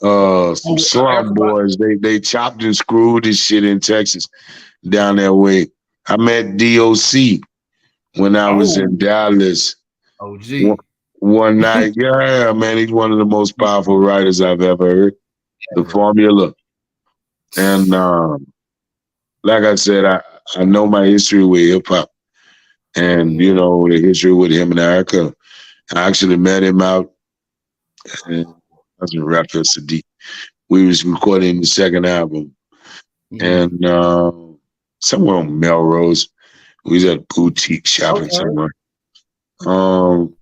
Some Oh, slum Erica Badu. boys. They chopped and screwed this shit in Texas down that way. I met DOC when I was Oh, in Dallas one, OG. one night. Yeah, man, he's one of the most powerful writers I've ever heard. The Ever. Formula. And like I said, I know my history with hip hop Oh and, yeah. the history with him and Erica. I actually met him out and I was in Raphael Sadiq. We was recording the second album Mm-hmm. and somewhere on Melrose. We was at a boutique shopping Okay. somewhere.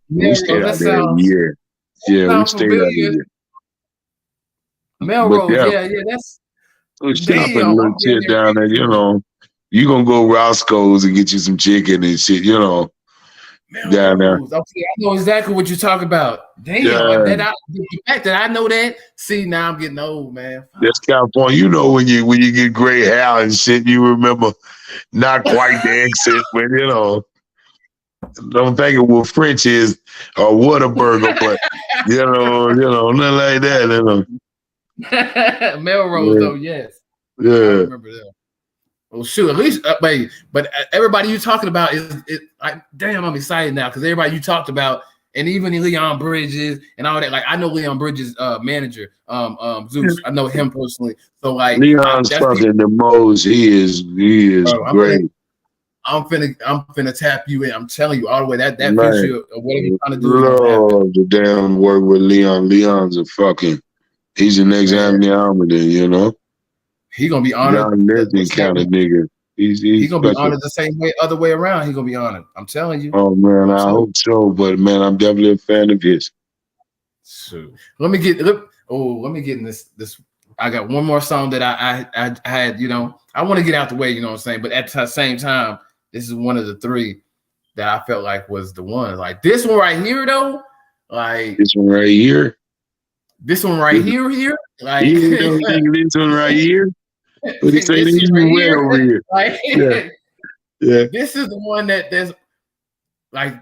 We stayed Melrose. out there a year. Yeah, we Sound stayed out a familiar. year. But Melrose. yeah, Yeah, yeah. That's we shopping a damn. little I'm getting shit down there, there. You gonna go Roscoe's and get you some chicken and shit, down there. Melrose. Okay, I know exactly what you're talking about. Damn. Yeah, The fact that I know that. See, now I'm getting old, man. that's California. You know when you get gray hair and shit, you remember not quite the accent, but don't think it what French is or Whataburger, but nothing like that. Melrose, Yeah, though. Yes, I yeah. remember that. Well, shoot, at least, wait, but everybody you talking about is it? Like, damn, I'm excited now because everybody you talked about, and even Leon Bridges and all that. Like, I know Leon Bridges' manager, Zeus. I know him personally. So, like, Leon's that's people. fucking the most. He is Bro, great. I'm finna tap you in. I'm telling you all the way that Man, future of whatever you're trying to do is gonna happen. love the damn work with Leon. He's the next Man, Anthony Hamilton. he gonna be honored John the Legend same. kind of nigga. He He's gonna be special. honored the same way, other way around. He gonna be honored. I'm telling you. Oh man, I'm I telling you. hope so. But man, I'm definitely a fan of his. Shoot. Let me get in this. I got one more song that I had. I want to get out the way. You know what I'm saying. But at the same time, this is one of the three that I felt like was the one. Like this one right here, though. Like This one right here. this one right here. Like You don't think this one right here? What he say? this This shit you right wet here. over here. Like Yeah, yeah. this is the one that's like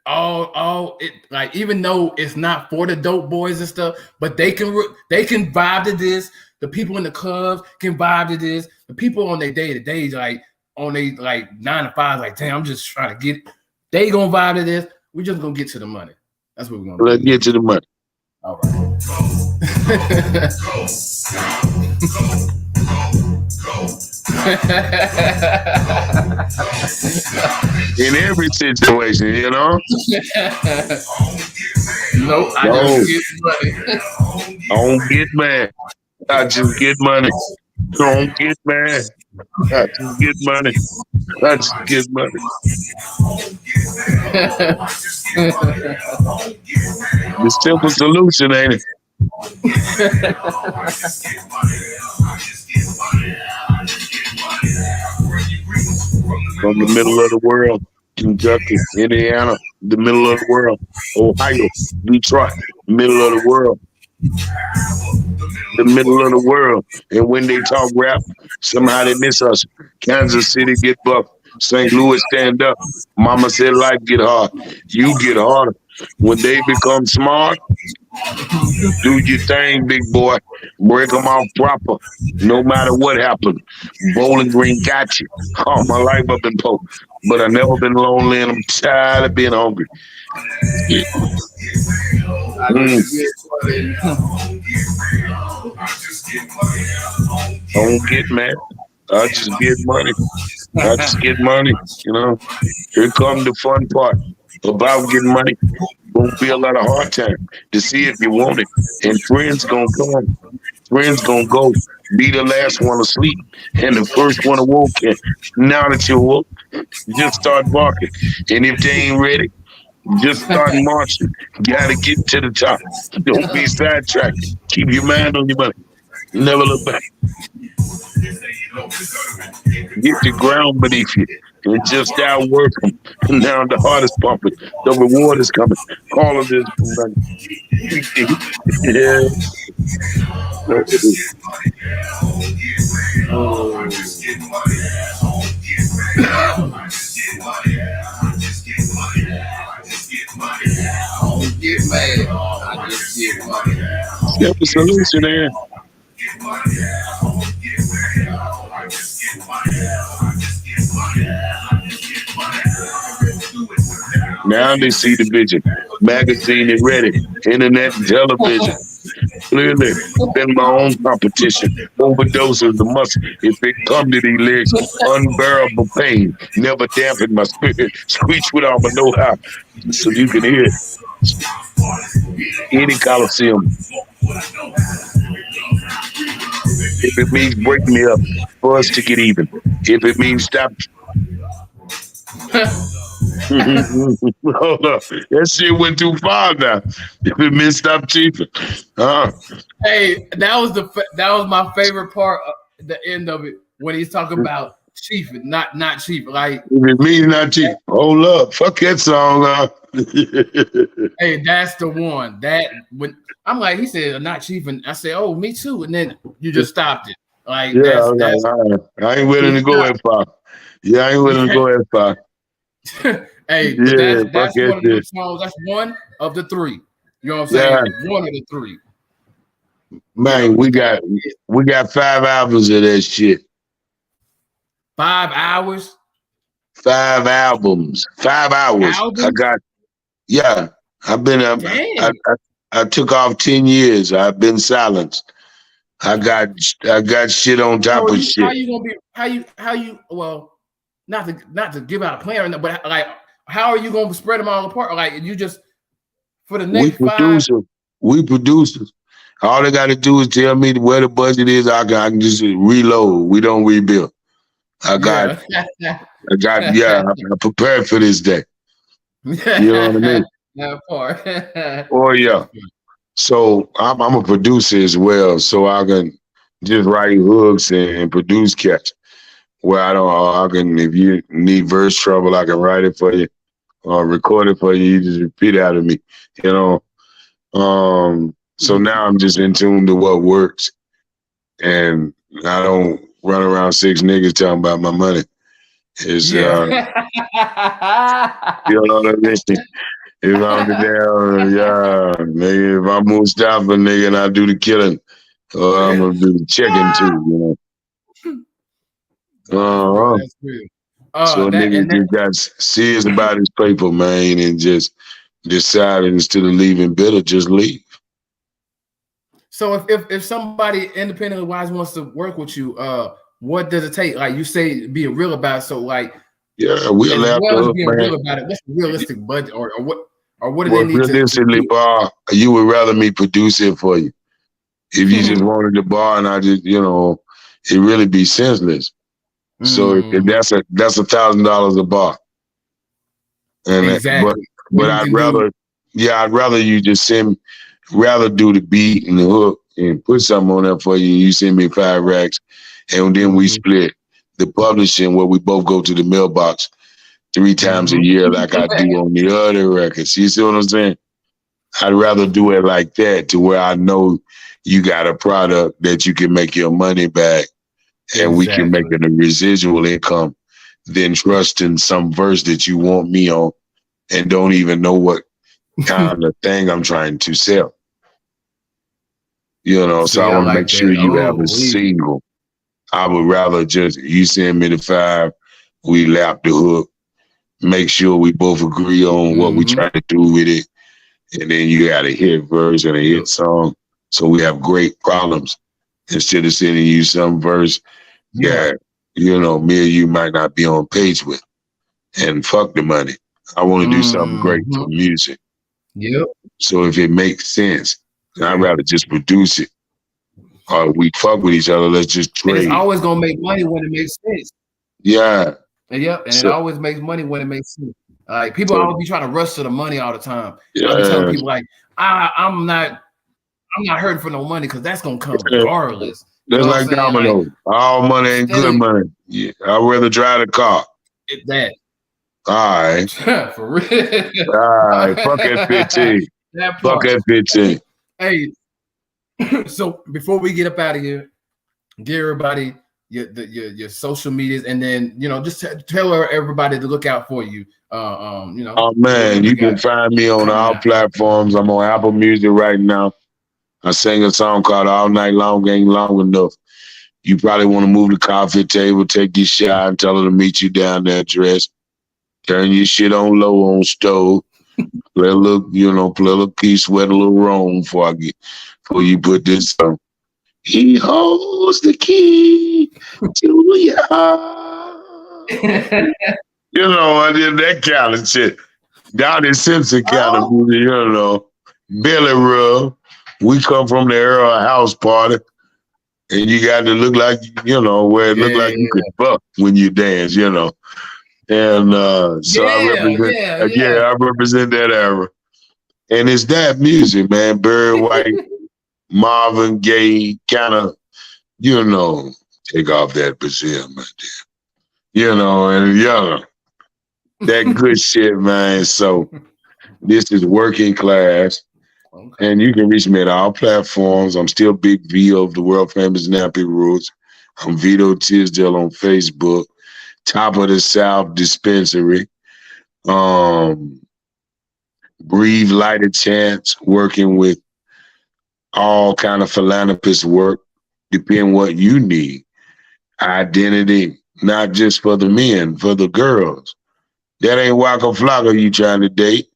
all it like even though it's not for the dope boys and stuff, but they can vibe to this. The people in the clubs can vibe to this. The people on their day to day, like on their like 9 to 5, like damn, I'm just trying to get. They gonna vibe to this. We just gonna get to the money. That's what we're gonna Let's do. get to the money. All right. In every situation. Nope, I No, just get money. I don't get mad. I just get money. Don't get mad. I just get money. I just get money. The simple solution, ain't it? From the middle of the world, Kentucky, Indiana, the middle of the world, Ohio, Detroit, middle of the world, the middle of the world. And when they talk rap, somehow they miss us. Kansas City get bucked. St. Louis stand up. Mama said life get hard. You get harder. When they become smart, do your thing, big boy. Break them off proper. No matter what happens. Bowling Green got you. All my life I've been poor. But I never been lonely and I'm tired of being hungry. Yeah. Mm. I don't get mad. I just get money. I just get money. You know, here come the fun part about getting money. Gonna be a lot of hard time to see if you want it. And friends gonna come. Friends gonna go. Be the last one asleep and the first one awoke. And now that you're woke, just start barking. And if they ain't ready, just start marching. Gotta get to the top. Don't be sidetracked. Keep your mind on your money. Never look back. Get the ground beneath you and just outwork them. And now the heart is pumping. The reward is coming. All of this from money. Yeah. Got the solution there. Now they see the vision. Magazine is ready. Internet and television. Clearly, been my own competition. Overdoses the must. If it come to these legs, unbearable pain. Never dampen my spirit. Screech with all my know-how. So you can hear it. Any Coliseum. If it means break me up for us to get even. If it means stop. Hold up. That shit went too far now. If it means stop cheating. Hey, that was my favorite part of the end of it when he's talking about chiefing, not chief. Like if it means not cheap. Hold up. Fuck that song. Hey, that's the one. That when I'm like, he said not chiefing. I said, oh, me too. And then you just stopped it. Like yeah, I ain't willing to go that far. Yeah, I ain't willing to go that far. Hey, yeah, that's one of the songs. That's one of the three. You know what I'm saying? Yeah. One of the three. Man, we got 5 albums of that shit. 5 hours? 5 albums. 5 hours. Albums? I've been I took off 10 years. I've been silenced. I got shit on top of shit. How you gonna be how you well not to give out a plan, but like how are you gonna spread them all apart? Like you just for the next we producers. All they gotta do is tell me where the budget is. I can just reload. We don't rebuild. I prepared for this day. You know what I mean? That part. Oh yeah. So I'm a producer as well, so I can just write hooks and produce cats. Where I can, if you need verse trouble, I can write it for you or record it for you. You just repeat it out of me, you know. So now I'm just in tune to what works, and I don't run around 6 niggas talking about my money. It's you know what I mean. If I'm the damn, nigga, if I'm Mustafa, nigga, and I do the killing, or I'm gonna do the checking too, you know. So nigga just got serious about his paper, man, and just decided instead of leaving bitter, just leave. So if somebody independently wise wants to work with you, what does it take? Like you say, being real about it. So like, yeah, we'll have to being real about it. What's the realistic budget, or what do they need realistically, bar, you would rather me produce it for you. If you just wanted the bar and I just, you know, it really be senseless. So if that's $1,000 a bar. And exactly. But I'd rather you just rather do the beat and the hook and put something on there for you. You send me 5 racks, and then we split the publishing where we both go to the mailbox 3 times a year like I do on the other records. You see what I'm saying? I'd rather do it like that to where I know you got a product that you can make your money back and we can make it a residual income than trusting some verse that you want me on and don't even know what kind of thing I'm trying to sell. You know, so See, I I want to make like sure that. you have Oh, a single. I would rather just you send me the 5, we lap the hook, make sure we both agree on what we try to do with it, and then you got a hit verse and a hit song. So we have great problems instead of sending you some verse that, you know, me and you might not be on page with. And fuck the money. I want to do something great for music. Yep. So if it makes sense, I'd rather just produce it. Or we fuck with each other, let's just And it's trade. always gonna make money when it makes sense. Yeah. And yep, and it So, always makes money when it makes sense. Like people so always be trying to rush to the money all the time. And I be telling yeah. people like, I'm not hurting for no money because that's gonna come regardless. You That's know what I'm like saying? Like domino. All money ain't instead good of money. Yeah, I'd rather drive the car. that All right. for real. All right. Fuck that 15. That Fuck part. that 15. Hey, so before we get up out of here, give everybody your social medias, and then just tell everybody to look out for you. Oh man, you can find me on all platforms. I'm on Apple Music right now. I sing a song called All Night Long Ain't Long Enough. You probably want to move the coffee table, take your shot, and tell her to meet you down there dressed. Turn your shit on low on stove. Play a little key, sweat a little wrong before you put this on. He holds the key to your heart. I did that kind of shit. Donnie Simpson kind of movie, Billy Rub. We come from the era of house party, and you got to look like, where it look like you could fuck when you dance, And so I represent that era. And it's that music, man. Barry White, Marvin Gaye, kind of, take off that Brazil, my dear. And that good shit, man. So this is Working Class. Okay. And you can reach me at all platforms. I'm still Big V of the world famous Nappy Roots. I'm Vito Tisdale on Facebook. Top of the South Dispensary. Breathe Lighter Chance, working with all kind of philanthropist work, depending what you need. Identity, not just for the men, for the girls. That ain't Waka Flocka you trying to date.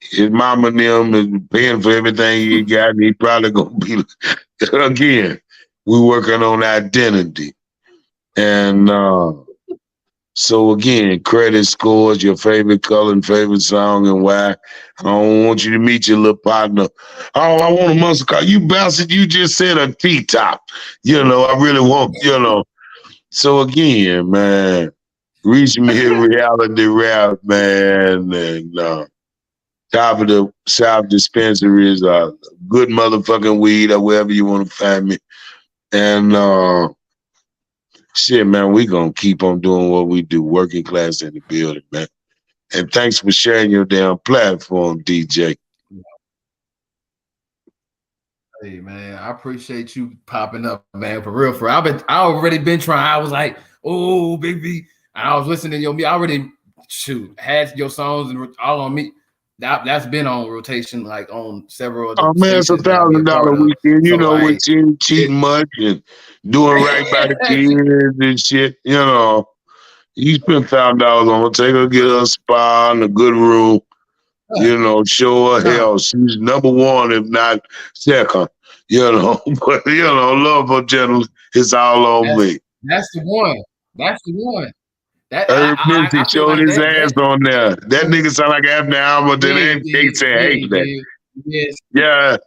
His mama and them is paying for everything he got, and he probably gonna be again. We working on identity. And so again, credit scores, your favorite color and favorite song, and why. I don't want you to meet your little partner. Oh, I want a muscle car. You bastard, you just said a T-top. I really want, So again, man, reach me here, Reality Rap, man, and Top of the South Dispensary is good motherfucking weed or wherever you want to find me. And shit, man, we gonna keep on doing what we do. Working Class in the building, man. And thanks for sharing your damn platform, DJ. Hey man, I appreciate you popping up, man. For real, I already been trying. I was like, oh, Big V. And I was listening to your music. I already had your songs and all on me. That's been on rotation, like on several of the man, it's $1,000 weekend. With cheating much and doing right by the kids and shit. You spend $1,000 on her, take her, get her a spa and a good room. Show her hell. She's number one, if not second. But love her gentle. It's all on me. That's the one. That's the one. He showed his ass on there. That nigga sound like after the album, but then they say hate that. Yes.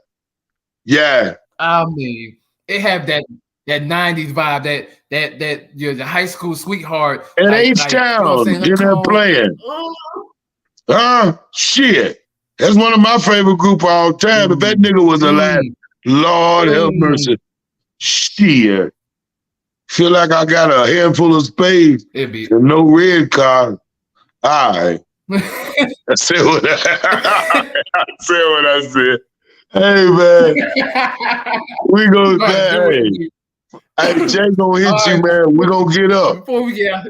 Yeah. I mean, it had that 90s vibe, that you're the high school sweetheart. And H-Town, you're not playing. Shit. That's one of my favorite group of all time. If that nigga was alive, Lord have mercy. Shit. Feel like I got a handful of space and no red car. All right. I said what I said. Hey, man. We gonna hey, Jay gonna hit you, man. We gonna get up. Before we get out.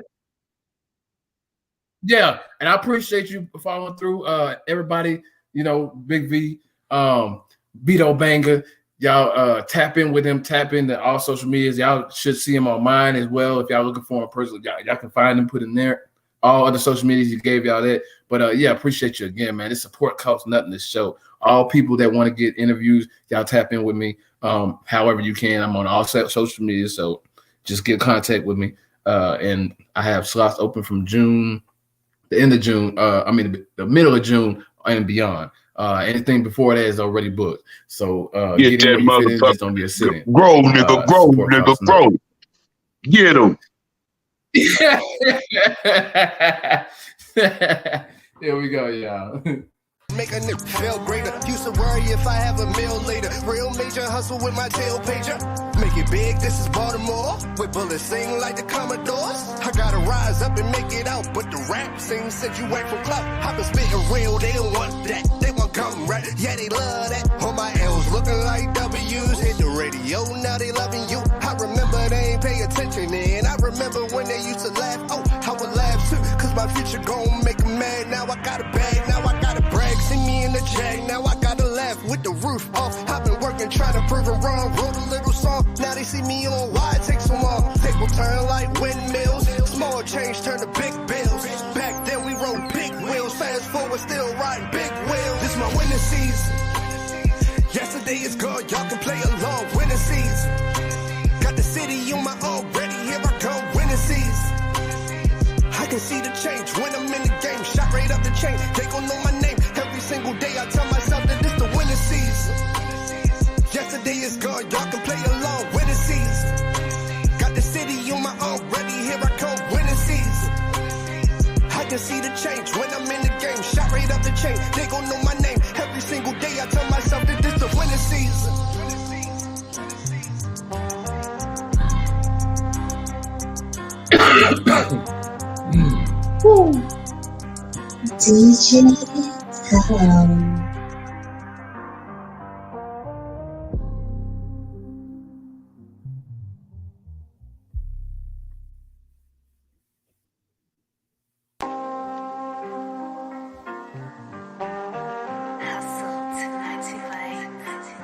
Yeah, and I appreciate you following through. Everybody, you know, Big V, Beto Banger. Y'all tap in with him, tap into all social medias. Y'all should see him on mine as well. If y'all looking for him personally, y'all can find him, put him there. All other social medias, you gave y'all that. But yeah, appreciate you again, man. This support costs nothing, this show. All people that want to get interviews, y'all tap in with me however you can. I'm on all social media, so just get in contact with me. And I have slots open from June, the end of June, the middle of June and beyond. Anything before that is already booked. So get that motherfucker. Just don't be a sit-in. Grow, nigga, grow. Get him. Here we go, y'all. Make a nigga feel greater. Used to worry if I have a meal later. Real major hustle with my tail pager. Make it big, this is Baltimore. With bullets sing like the Commodores. I gotta rise up and make it out. But the rap scene said you wait for clout. I've been spitting real, they don't want that. They want come right. Yeah, they love that. On my L's looking like W's. Hit the radio, now they loving you. I remember they ain't pay attention. And I remember when they used to laugh. Oh, I would laugh too. Cause my future gon' make them mad. Now I got a bag, now I got a brag. See me in the jag, now I gotta laugh with the roof off. I've been working, trying to prove it wrong. Wrote a little song, now they see me on why it takes so long. Table turn like windmills, small change turn to big bills. Back then we rode big wheels, fast forward still riding big wheels. This my winning season. Yesterday is gone, y'all can play along. Winning season. Got the city on my own, ready, here I come. Winning season. I can see the change when I'm in the game. Shot right up the chain, they gon' know my name. Every single day I tell myself that this the winning season. Yesterday is gone, y'all can play along. Winning season. Got the city on my own, ready, here I come. Winning season. I can see the change when I'm in the game. Shot right up the chain, they gon' know my name. Every single day I tell myself that this the winning season. DJ, come.